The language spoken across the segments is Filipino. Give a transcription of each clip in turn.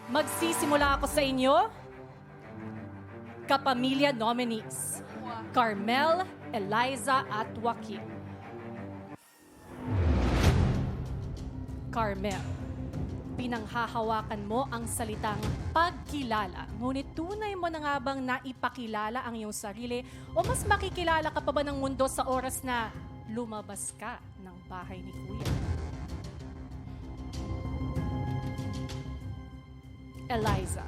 Magsisimula ako sa inyo, kapamilya nominees, Carmel, Eliza at Joaquin. Carmel, pinanghahawakan mo ang salitang pagkilala. Ngunit tunay mo na nga bang naipakilala ang iyong sarili o mas makikilala ka pa ba ng mundo sa oras na lumabas ka ng bahay ni Kuya? Eliza,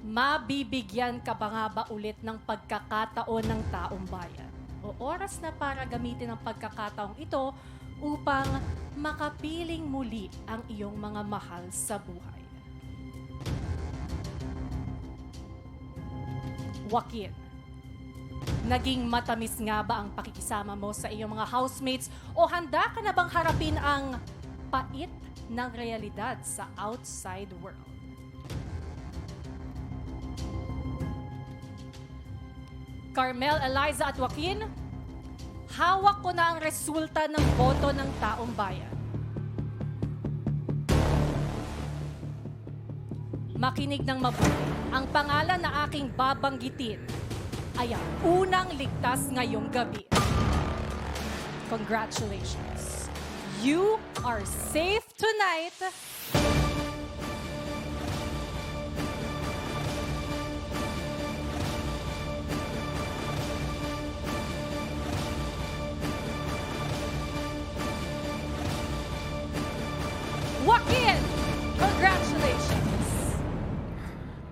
mabibigyan ka ba nga ba ulit ng pagkakataon ng taong bayan? O oras na para gamitin ang pagkakataong ito upang makapiling muli ang iyong mga mahal sa buhay? Joaquin, naging matamis nga ba ang pakikisama mo sa iyong mga housemates o handa ka na bang harapin ang pait ng realidad sa outside world? Carmel, Eliza at Joaquin, hawak ko na ang resulta ng boto ng taong bayan. Makinig ng mabuti. Ang pangalan na aking babanggitin ay ang unang ligtas ngayong gabi. Congratulations. You are safe tonight. Joaquin, congratulations.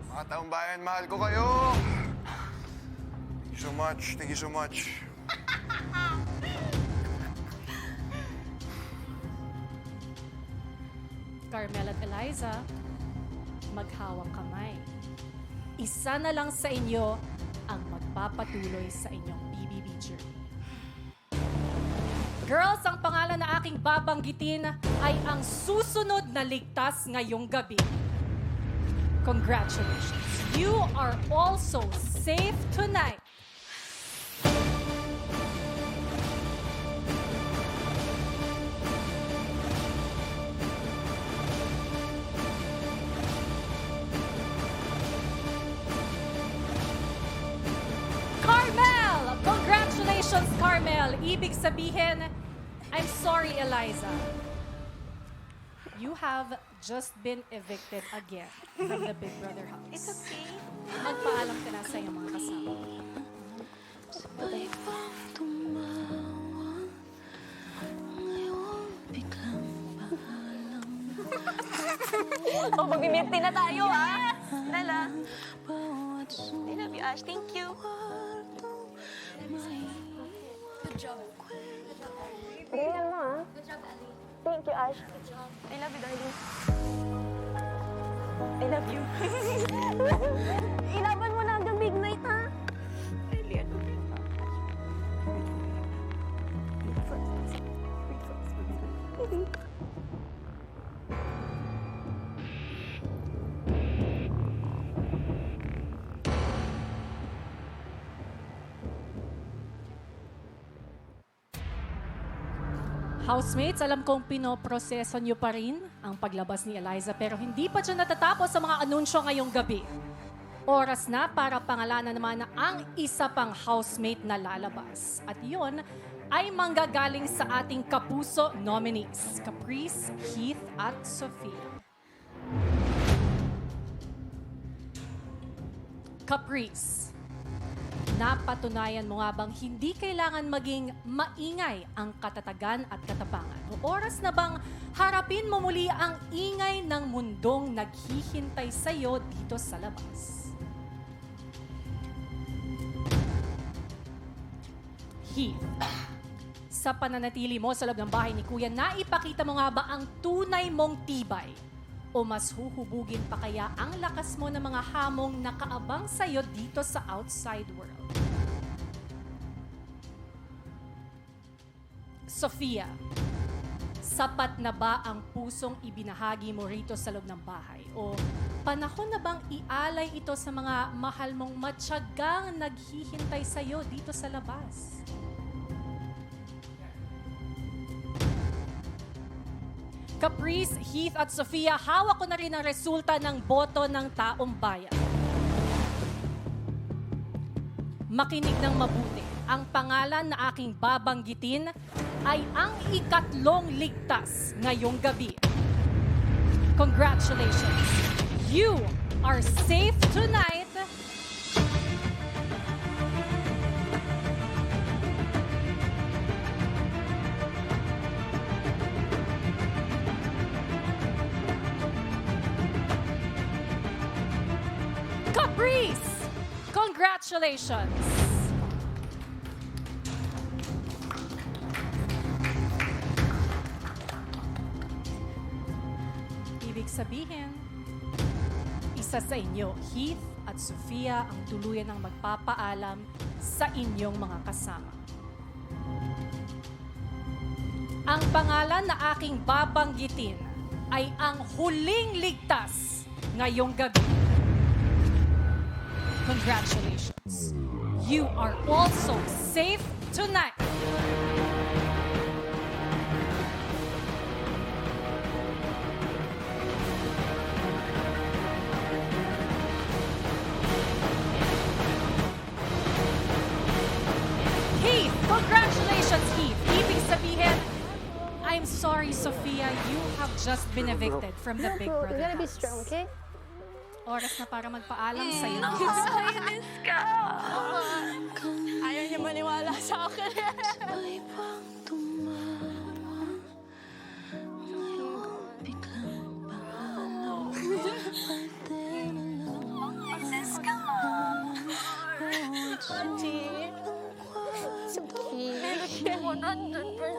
Mga taong bayan, mahal ko kayo. Thank you so much. Thank you so much. Carmel at Eliza, maghawak kamay. Isa na lang sa inyo ang magpapatuloy sa inyong BBB journey. Girls, ang pangalan na aking babanggitin ay ang susunod na ligtas ngayong gabi. Congratulations. You are also safe tonight. Carmel! Congratulations, Carmel. Ibig sabihin, I'm sorry, Eliza. You have just been evicted again from the Big Brother house. It's okay. Magpaalam ka na sa iyong mga kasama. Sabay pang tumawa, ngayon biglang paalam. O, mag-meeting na tayo, ha? Nala. Bawat I love you, Ash. Thank you. suwarto, may Tingnan mo, ha? Thank you, Ash. I love you, darling. I love you. Ilaban mo na hanggang midnight, ha? Really, I love you. Housemates, alam kong pinoproseso niyo pa rin ang paglabas ni Eliza pero hindi pa siya natatapos sa mga anunsyo ngayong gabi. Oras na para pangalanan naman na ang isa pang housemate na lalabas. At yun ay manggagaling sa ating kapuso nominees, Caprice, Heath at Sophia. Caprice, napatunayan mo nga bang hindi kailangan maging maingay ang katatagan at katapangan? O oras na bang harapin mo muli ang ingay ng mundong naghihintay sa'yo dito sa labas? Heath, sa pananatili mo sa loob ng bahay ni Kuya, naipakita mo nga ba ang tunay mong tibay? O mas huhubugin pa kaya ang lakas mo ng mga hamong nakaabang sa'yo dito sa outside world? Sophia, sapat na ba ang pusong ibinahagi mo rito sa loob ng bahay? O panahon na bang ialay ito sa mga mahal mong matyagang naghihintay sa'yo dito sa labas? Caprice, Heath at Sofia, hawak ko na rin ang resulta ng boto ng taong bayan. Makinig ng mabuti. Ang pangalan na aking babanggitin ay ang ikatlong ligtas ngayong gabi. Congratulations! You are safe tonight. Caprice! Congratulations! Ibig sabihin, isa sa inyo, Heath at Sofia, ang tuluyan ng magpapaalam sa inyong mga kasama. Ang pangalan na aking babanggitin ay ang huling ligtas ngayong gabi. Congratulations. You are also safe tonight. Heath, congratulations, Heath. Ibig sabihin, I'm sorry, Sophia, you have just been evicted from the Big Brother You gotta be house. strong, okay? Oras na para magpaalam sa'yo. Kainis ka. Ayaw niya maniwala sa akin. Sabay pang tumawa. Ngayon biglang paalam. Pwede na lang. Kainis ka. Sophie. 100%.